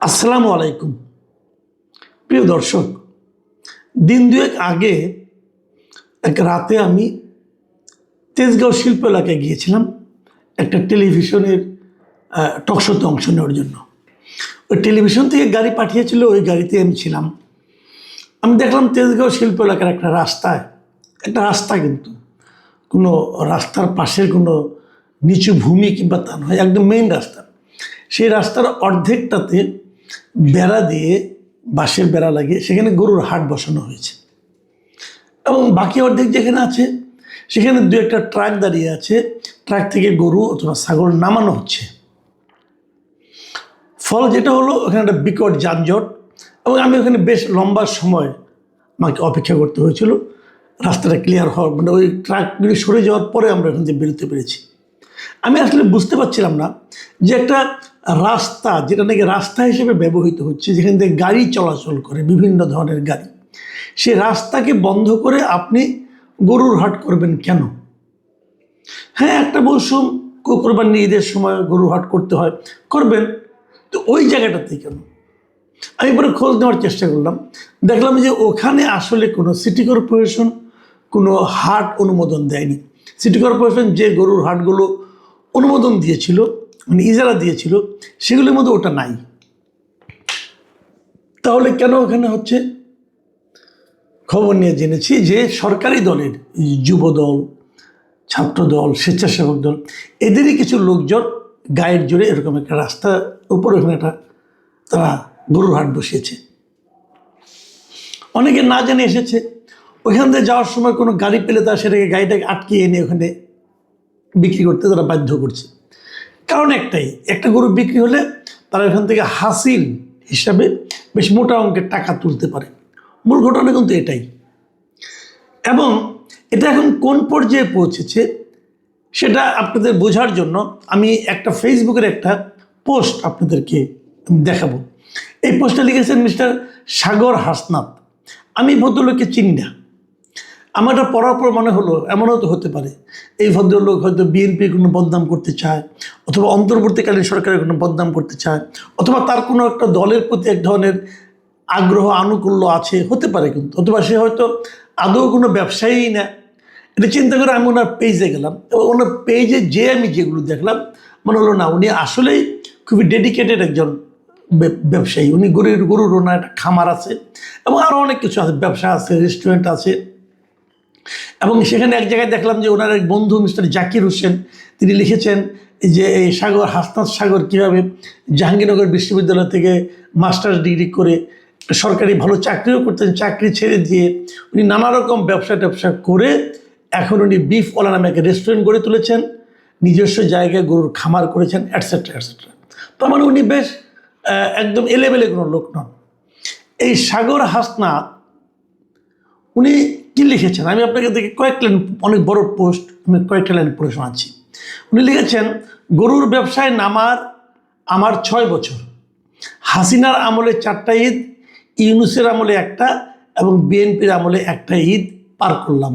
আসসালামু আলাইকুম। প্রিয় দর্শক, দিন দুয়েক আগে এক রাতে আমি তেজগাঁও শিল্প এলাকায় গিয়েছিলাম একটা টেলিভিশনের টকশোতে অংশ নেওয়ার জন্য। ওই টেলিভিশন থেকে গাড়ি পাঠিয়েছিল, ওই গাড়িতে আমি ছিলাম। আমি দেখলাম তেজগাঁও শিল্প এলাকার একটা রাস্তা কিন্তু কোনো রাস্তার পাশের কোনো নিচু ভূমি কিংবা তা নয়, একদম মেইন রাস্তা। সেই রাস্তার অর্ধেকটাতে বেড়া দিয়ে, বাঁশের বেড়া লাগিয়ে সেখানে গরুর হাট বসানো হয়েছে, এবং বাকি অর্ধেক যেখানে আছে সেখানে দু একটা ট্রাক দাঁড়িয়ে আছে। ট্রাক থেকে গরু অথবা ছাগল নামানো হচ্ছে। ফল যেটা হলো, ওখানে একটা বিকট যানজট, এবং আমি ওখানে বেশ লম্বা সময় আমাকে অপেক্ষা করতে হয়েছিল রাস্তাটা ক্লিয়ার হওয়ার, মানে ওই ট্রাকগুলি সরে যাওয়ার পরে আমরা এখান থেকে বেরোতে পেরেছি। আমি আসলে বুঝতে পারছিলাম না যে একটা রাস্তা, যেটা নাকি রাস্তা হিসেবে ব্যবহৃত হচ্ছে, যেখান থেকে গাড়ি চলাচল করে, বিভিন্ন ধরনের গাড়ি, সে রাস্তাকে বন্ধ করে আপনি গরুর হাট করবেন কেন? হ্যাঁ, একটা মৌসুম কোরবানি ঈদের সময় গরুর হাট করতে হয়, করবেন, তো ওই জায়গাটাতে কেন? আমি পরে খোঁজ নেওয়ার চেষ্টা করলাম, দেখলাম যে ওখানে আসলে কোনো সিটি কর্পোরেশন কোনো হাট অনুমোদন দেয়নি। সিটি কর্পোরেশন যে গরুর হাটগুলো অনুমোদন দিয়েছিল, মানে ইজারা দিয়েছিল, সেগুলোর মধ্যে ওটা নাই। তাহলে কেন ওখানে হচ্ছে? খবর নিয়ে জেনেছি যে সরকারি দলের যুব দল, ছাত্র দল, স্বেচ্ছাসেবক দল, এদেরই কিছু লোকজন গায়ের জোরে এরকম একটা রাস্তার উপর ওখানে একটা তারা গরুর হাট বসিয়েছে। অনেকে না জেনে এসেছে, ওইখান থেকে যাওয়ার সময় কোনো গাড়ি পেলে তারা সেটাকে গাড়িটাকে আটকিয়ে এনে ওখানে বিক্রি করতে তারা বাধ্য করছে। কারণ একটাই, একটা গরু বিক্রি হলে তারা এখান থেকে হাসিল হিসাবে বেশ মোটা অঙ্কের টাকা তুলতে পারে। মূল ঘটনা কিন্তু এটাই। এবং এটা এখন কোন পর্যায়ে পৌঁছেছে সেটা আপনাদের বোঝার জন্য আমি একটা ফেসবুকের একটা পোস্ট আপনাদেরকে দেখাবো। এই পোস্টটা লিখেছেন মিস্টার সাগর হাসনাত। আমি ভদ্রলোককে চিনি না। আমার এটা পড়ার পর মনে হলো, এমনও তো হতে পারে এই ভদ্রলোক হয়তো বিএনপির কোনো বদনাম করতে চায়, অথবা অন্তর্বর্তীকালীন সরকারের কোনো বদনাম করতে চায়, অথবা তার কোনো একটা দলের প্রতি এক ধরনের আগ্রহ আনুকূল্য আছে, হতে পারে। কিন্তু অথবা সে হয়তো আদৌ কোনো ব্যবসায়ী না। এটা চিন্তা করে আমি ওনার পেজে গেলাম, এবং ওনার পেজে যে আমি যেগুলো দেখলাম, মনে হলো না, উনি আসলেই খুবই ডেডিকেটেড একজন ব্যবসায়ী। উনি গরুর ওনার একটা খামার আছে, এবং আরও অনেক কিছু আছে, ব্যবসা আছে, রেস্টুরেন্ট আছে। এবং সেখানে এক জায়গায় দেখলাম যে ওনার এক বন্ধু মিস্টার জাকির হোসেন, তিনি লিখেছেন যে এই হাসনাত সাগর কীভাবে জাহাঙ্গীরনগর বিশ্ববিদ্যালয় থেকে মাস্টার্স ডিগ্রি করে সরকারি ভালো চাকরিও করতেন, চাকরি ছেড়ে দিয়ে উনি নানা রকম ব্যবসা করে এখন উনি বিফওয়ালা নামে একটা রেস্টুরেন্ট গড়ে তুলেছেন, নিজস্ব জায়গায় গরুর খামার করেছেন, অ্যাটসেট্রা অ্যাটসেট্রা। তার মানে উনি বেশ একদম এলেবেলে কোনো লোক নন। এই সাগর হাসনাত উনি কী লিখেছেন, আমি আপনাকে দেখে কয়েক লাইন, অনেক বড় পোস্ট, আমি কয়েকটা লাইন পড়ে শোনাচ্ছি। উনি লিখেছেন, গরুর ব্যবসায় নামার আমার 6 বছর। হাসিনার আমলে 4টা ঈদ, ইউনূসের আমলে একটা, এবং বিএনপির আমলে একটা ঈদ পার করলাম।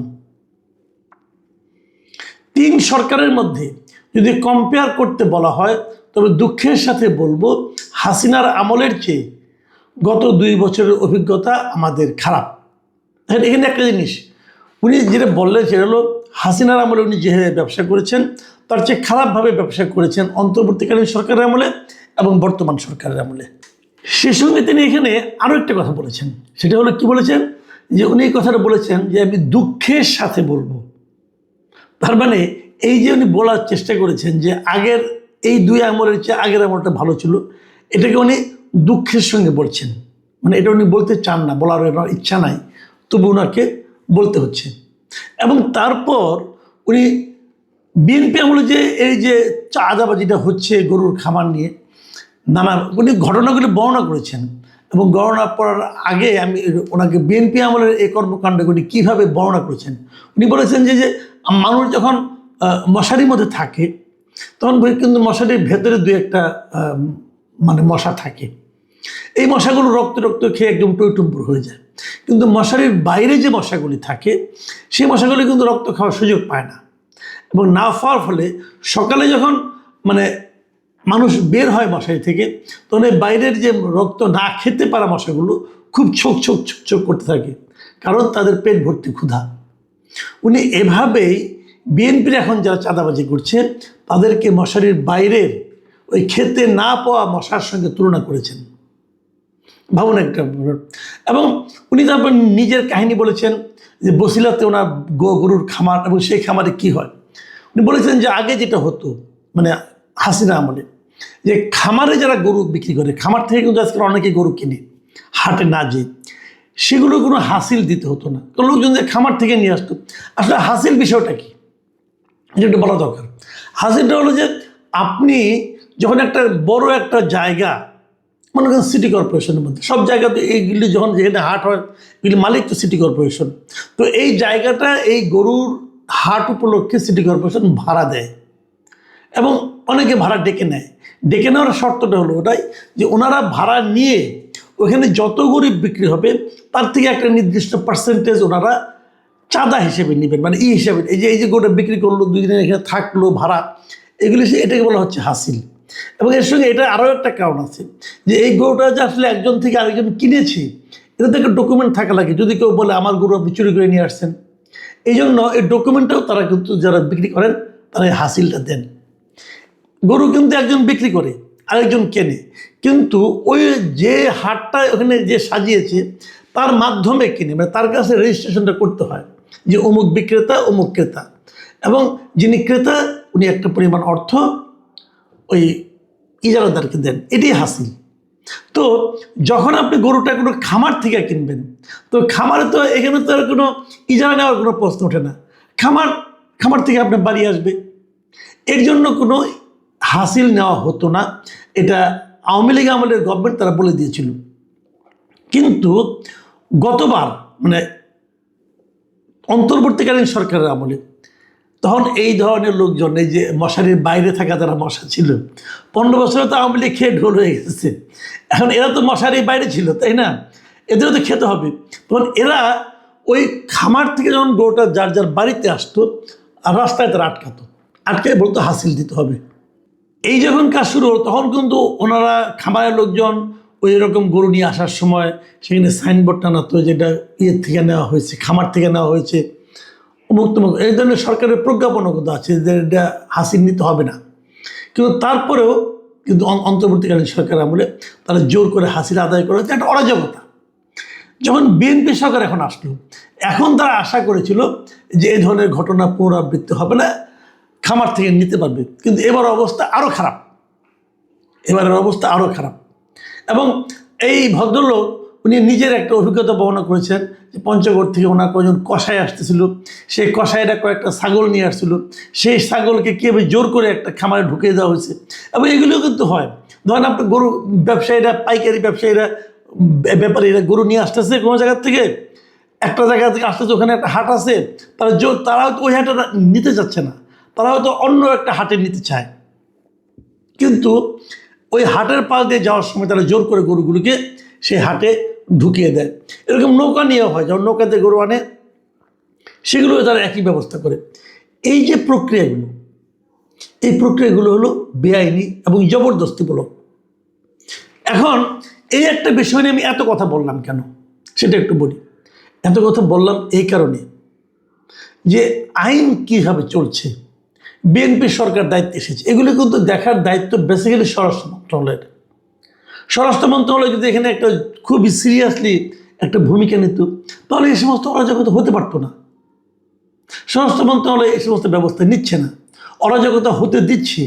3 সরকারের মধ্যে যদি কম্পেয়ার করতে বলা হয়, তবে দুঃখের সাথে বলবো হাসিনার আমলের চেয়ে গত 2 বছরের অভিজ্ঞতা আমাদের খারাপ। এখানে একটা জিনিস উনি যেটা বললেন সেটা হলো, হাসিনার আমলে উনি যেভাবে ব্যবসা করেছেন তার চেয়ে খারাপভাবে ব্যবসা করেছেন অন্তর্বর্তীকালীন সরকারের আমলে এবং বর্তমান সরকারের আমলে। সে সঙ্গে তিনি এখানে আরও একটা কথা বলেছেন, সেটা হলো কি বলেছেন, যে উনি এই কথাটা বলেছেন যে আমি দুঃখের সাথে বলবো। তার মানে এই যে উনি বলার চেষ্টা করেছেন যে আগের এই 2 আমলের চেয়ে আগের আমলটা ভালো ছিল, এটাকে উনি দুঃখের সঙ্গে বলছেন। মানে এটা উনি বলতে চান না, বলার ইচ্ছা নাই, তবু ওনাকে বলতে হচ্ছে। এবং তারপর উনি বিএনপি আমলে যে এই যে চাঁদাবাজিটা হচ্ছে গরুর খামার নিয়ে, উনি ঘটনাগুলি বর্ণনা করেছেন। এবং বর্ণনা করার আগে আমি ওনাকে বিএনপি আমলের এই কর্মকাণ্ডগুলি কীভাবে বর্ণনা করেছেন, উনি বলেছেন যে মানুষ যখন মশারির মধ্যে থাকে তখন কিন্তু মশারির ভেতরে 2-1টা মানে মশা থাকে। এই মশাগুলো রক্ত খেয়ে একদম টইটুম্বুর হয়ে যায়। কিন্তু মশারির বাইরে যে মশাগুলি থাকে, সেই মশাগুলি কিন্তু রক্ত খাওয়ার সুযোগ পায় না, এবং না পাওয়ার ফলে সকালে যখন মানে মানুষ বের হয় মশারি থেকে, তখন এই বাইরের যে রক্ত না খেতে পারা মশাগুলো খুব ছোক ছোক ছোক ছোক করতে থাকে, কারণ তাদের পেট ভর্তি ক্ষুধা। উনি এভাবেই বিএনপির এখন যারা চাঁদাবাজি করছে তাদেরকে মশারির বাইরের ওই খেতে না পাওয়া মশার সঙ্গে তুলনা করেছেন। ভাবুন একটা। এবং উনি তারপর নিজের কাহিনী বলেছেন যে বসিলাতে ওনার গরুর খামার, এবং সেই খামারে কি হয় উনি বলেছেন যে আগে যেটা হতো মানে হাসিনা আমলে, যে খামারে যারা গরু বিক্রি করে, খামার থেকে কিন্তু আজকাল অনেকে গরু কিনে হাটে না যেয়ে, সেগুলো কোনো হাসিল দিতে হতো না, তো লোকজন যে খামার থেকে নিয়ে আসতো। আসলে হাসিল বিষয়টা কি এটা একটু বলা দরকার। হাসিলটা হলো যে আপনি যখন একটা বড় একটা জায়গা, মনে করেন সিটি কর্পোরেশনের মধ্যে সব জায়গাতে এইগুলি যখন যেখানে হাট হয় এগুলি মালিক তো সিটি কর্পোরেশন, তো এই জায়গাটা এই গরুর হাট উপলক্ষে সিটি কর্পোরেশন ভাড়া দেয়, এবং অনেকে ভাড়া ডেকে নেয়। ডেকে নেওয়ার শর্তটা হলো ওটাই যে ওনারা ভাড়া নিয়ে ওখানে যত গরিব বিক্রি হবে তার থেকে একটা নির্দিষ্ট পার্সেন্টেজ ওনারা চাঁদা হিসেবে নেবেন, মানে হিসেবে এই যে গরুটা বিক্রি করলো, 2 দিন এখানে থাকলো ভাড়া, এগুলি এটাকে বলা হচ্ছে হাসিল। এবং এর সঙ্গে এটা আরও একটা কারণ আছে যে এই গরুটা যে আসলে একজন থেকে আরেকজন কিনেছি, এটা তো একটা ডকুমেন্ট থাকা লাগে। যদি কেউ বলে আমার গরু আপনি চুরি করে নিয়ে আসছেন, এই জন্য এই ডকুমেন্টটাও তারা কিন্তু যারা বিক্রি করেন তারা এই হাসিলটা দেন। গরু কিন্তু একজন বিক্রি করে আরেকজন কেনে, কিন্তু ওই যে হাটটা ওখানে যে সাজিয়েছে তার মাধ্যমে কিনে, মানে তার কাছে রেজিস্ট্রেশনটা করতে হয় যে অমুক বিক্রেতা অমুক ক্রেতা, এবং যিনি ক্রেতা উনি একটা পরিমাণ অর্থ ওই ইজারাদারকে দেন, এটাই হাসিল। তো যখন আপনি গরুটা কোনো খামার থেকে কিনবেন, তো খামারে তো এখানে তো আর কোনো ইজারা নেওয়ার কোনো প্রশ্ন ওঠে না, খামার থেকে আপনার বাড়ি আসবে, এর জন্য কোনো হাসিল নেওয়া হতো না। এটা আওয়ামী লীগ আমলের গভর্নমেন্ট তারা বলে দিয়েছিল। কিন্তু গতবার মানে অন্তর্বর্তীকালীন সরকারের আমলে তখন এই ধরনের লোকজন, এই যে মশারির বাইরে থাকা যারা মশা ছিল, 15 বছরে তো আওয়ামী লীগ খেয়ে ঢোল হয়ে গেছে, এখন এরা তো মশারির বাইরে ছিল, তাই না, এদেরও তো খেতে হবে। তখন এরা ওই খামার থেকে যখন গরুটা যার যার বাড়িতে আসতো আর রাস্তায় তারা আটকে বলতো হাসিল দিতে হবে। এই যখন কাজ শুরু হলো তখন কিন্তু ওনারা খামারের লোকজন ওই রকম গরু নিয়ে আসার সময় সেখানে সাইনবোর্ড টানাতো যেটা ইয়ের থেকে নেওয়া হয়েছে, খামার থেকে নেওয়া হয়েছে, অমুক তমুক, এই ধরনের সরকারের প্রজ্ঞাপনগত আছে যে এটা হাসিল নিতে হবে না। কিন্তু তারপরেও কিন্তু অন্তর্বর্তীকালীন সরকার আমলে তারা জোর করে হাসিল আদায় করে, একটা অরাজকতা। যখন বিএনপি সরকার এখন আসলো, এখন তারা আশা করেছিল যে এই ধরনের ঘটনা পুনরাবৃত্তি হবে না, খামার থেকে নিতে পারবে। কিন্তু এবারের অবস্থা আরও খারাপ। এবং এই ভদ্রলোক উনি নিজের একটা অভিজ্ঞতা বর্ণনা করেছেন যে পঞ্চগড় থেকে ওনার কয়েকজন কসাই আসতেছিল, সেই কসাইরা কয়েকটা ছাগল নিয়ে আসছিল, সেই ছাগলকে কীভাবে জোর করে একটা খামারে ঢুকিয়ে দেওয়া হয়েছে। এবং এগুলোও কিন্তু হয়, ধরেন আপনার গরু ব্যবসায়ীরা, পাইকারি ব্যবসায়ীরা, ব্যাপারীরা গরু নিয়ে আসতেছে কোনো জায়গার থেকে, একটা জায়গা থেকে আসতেছে, ওখানে একটা হাট আছে, তারাও তো ওই হাটে নিতে চাচ্ছে না, তারা হয়তো অন্য একটা হাটে নিতে চায়, কিন্তু ওই হাটের পাশ দিয়ে যাওয়ার সময় তারা জোর করে গরুগুলোকে সেই হাটে ঢুকিয়ে দেয়। এরকম নৌকা নিয়ে হয়, যখন নৌকাতে গরু আনে সেগুলো তারা একই ব্যবস্থা করে। এই যে প্রক্রিয়াগুলো হলো বেআইনি এবং জবরদস্তিমূলক। এখন এই একটা বিষয় নিয়ে আমি এত কথা বললাম কেন সেটা একটু বলি। এত কথা বললাম এই কারণে যে আইন কীভাবে চলছে, বিএনপি সরকার দায়িত্বে এসেছে, এগুলো কিন্তু দেখার দায়িত্ব বেসিক্যালি স্বরাষ্ট্র মন্ত্রণালয় যদি এখানে একটা খুবই সিরিয়াসলি একটা ভূমিকা নিত তাহলে এই সমস্ত অরাজকতা হতে পারতো না। স্বরাষ্ট্র মন্ত্রণালয় এই সমস্ত ব্যবস্থা নিচ্ছে না, অরাজকতা হতে দিচ্ছে,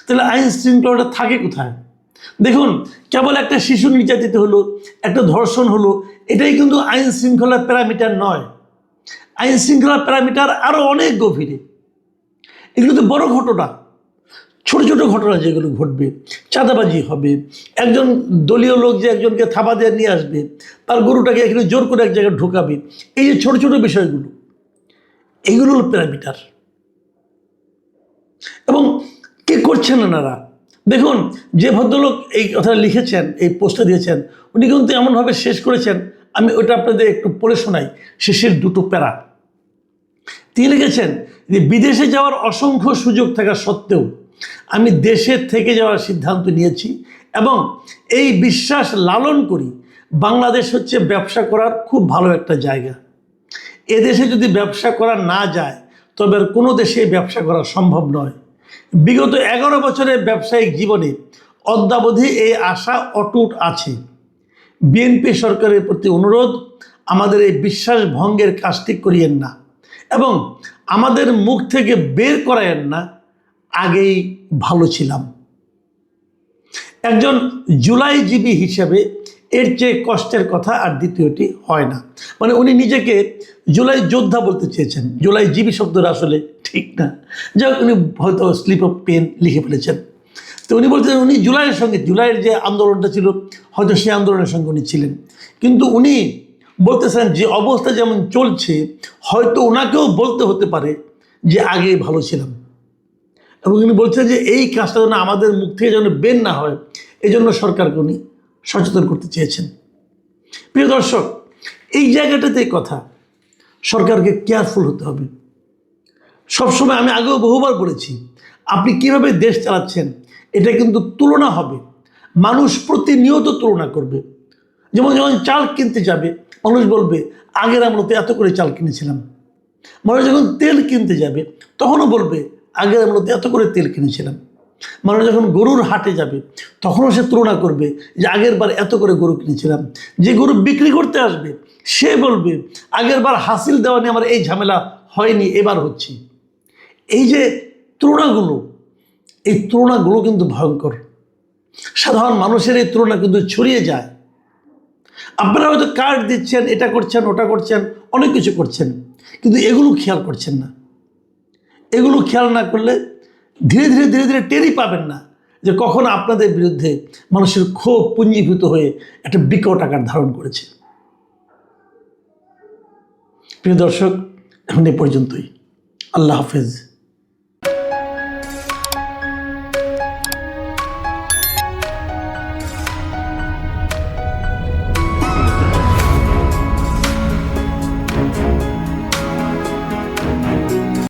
তাহলে আইন শৃঙ্খলাটা থাকে কোথায়? দেখুন, কেবল একটা শিশু নির্যাতিত হলো, একটা ধর্ষণ হলো, এটাই কিন্তু আইন শৃঙ্খলার প্যারামিটার নয়। আইন শৃঙ্খলার প্যারামিটার আরও অনেক গভীরে। এগুলো তো বড় ঘটনা, ছোট ছোট ঘটনা যেগুলো ঘটবে, চাঁদাবাজি হবে, একজন দলীয় লোক যে একজনকে থাবা দিয়ে নিয়ে আসবে, তার গরুটাকে এখানে জোর করে এক জায়গায় ঢোকাবে, এই যে ছোট ছোট বিষয়গুলো, এগুলো হলো প্যারামিটার। এবং কে করছেন ওনারা? দেখুন, যে ভদ্রলোক এই কথা লিখেছেন, এই পোস্টটা দিয়েছেন, উনি কিন্তু এমনভাবে শেষ করেছেন, আমি ওটা আপনাদের একটু পড়ে শোনাই শেষের দুটো প্যারা। তিনি লিখেছেন যে বিদেশে যাওয়ার অসংখ্য সুযোগ থাকা সত্ত্বেও আমি দেশে থেকে যাওয়ার সিদ্ধান্ত নিয়েছি এবং এই বিশ্বাস লালন করি বাংলাদেশ হচ্ছে ব্যবসা করার খুব ভালো একটা জায়গা। এদেশে যদি ব্যবসা করা না যায় তবে আর কোনো দেশে ব্যবসা করা সম্ভব নয়। বিগত 11 বছরের ব্যবসায়িক জীবনে অদ্যাবধি এই আশা অটুট আছে। বিএনপি সরকারের প্রতি অনুরোধ, আমাদের এই বিশ্বাস ভঙ্গের কাজটি করিয়েন না এবং আমাদের মুখ থেকে বের করায়েন না আগেই ভালো ছিলাম। একজন জুলাইজীবী হিসেবে এর চেয়ে কষ্টের কথা আর দ্বিতীয়টি হয় না। মানে উনি নিজেকে জুলাই যোদ্ধা বলতে চেয়েছেন, জুলাইজীবী শব্দটা আসলে ঠিক না, যাই হোক উনি হয়তো স্লিপ অফ পেন লিখে ফেলেছেন। তো উনি বলছেন উনি জুলাইয়ের সঙ্গে, জুলাইয়ের যে আন্দোলনটা ছিল হয়তো সেই আন্দোলনের সঙ্গে উনি ছিলেন, কিন্তু উনি বলতেছেন যে অবস্থা যেমন চলছে হয়তো ওনাকেও বলতে হতে পারে যে আগে ভালো ছিলাম। এবং উনি বলছেন যে এই কাজটা যেন আমাদের মুখ থেকে যেন বের না হয় এই জন্য সরকারকে উনি সচেতন করতে চেয়েছেন। প্রিয় দর্শক, এই জায়গাটাতে কথা সরকারকে কেয়ারফুল হতে হবে। সবসময় আমি আগেও বহুবার বলেছি, আপনি কিভাবে দেশ চালাচ্ছেন এটা কিন্তু তুলনা হবে, মানুষ প্রতিনিয়ত তুলনা করবে। যেমন যখন চাল কিনতে যাবে মানুষ বলবে আগের আমলতে এত করে চাল কিনেছিলাম। মানুষ যখন তেল কিনতে যাবে তখনও বলবে আগের আমলতে এত করে তেল কিনেছিলাম। মানুষ যখন গরুর হাটে যাবে তখনও সে তুলনা করবে যে আগের বার এত করে গরু কিনেছিলাম। যে গরু বিক্রি করতে আসবে সে বলবে আগের বার হাসিল দেওয়া নিয়ে আমার এই ঝামেলা হয়নি, এবার হচ্ছে। এই যে তুলনাগুলো, এই তুলনাগুলো কিন্তু ভয়ঙ্কর। সাধারণ মানুষের এই তুলনা কিন্তু ছড়িয়ে যায়। আপনারা হয়তো কার্ড দিচ্ছেন, এটা করছেন, ওটা করছেন, অনেক কিছু করছেন, কিন্তু এগুলো খেয়াল করছেন না। এগুলো খেয়াল না করলে ধীরে ধীরে ধীরে ধীরে টেরই পাবেন না যে কখন আপনাদের বিরুদ্ধে মানুষের ক্ষোভ পুঞ্জীভূত হয়ে একটা বিকট আকার ধারণ করেছে। প্রিয় দর্শক, এখন এ পর্যন্তই। আল্লাহ হাফেজ।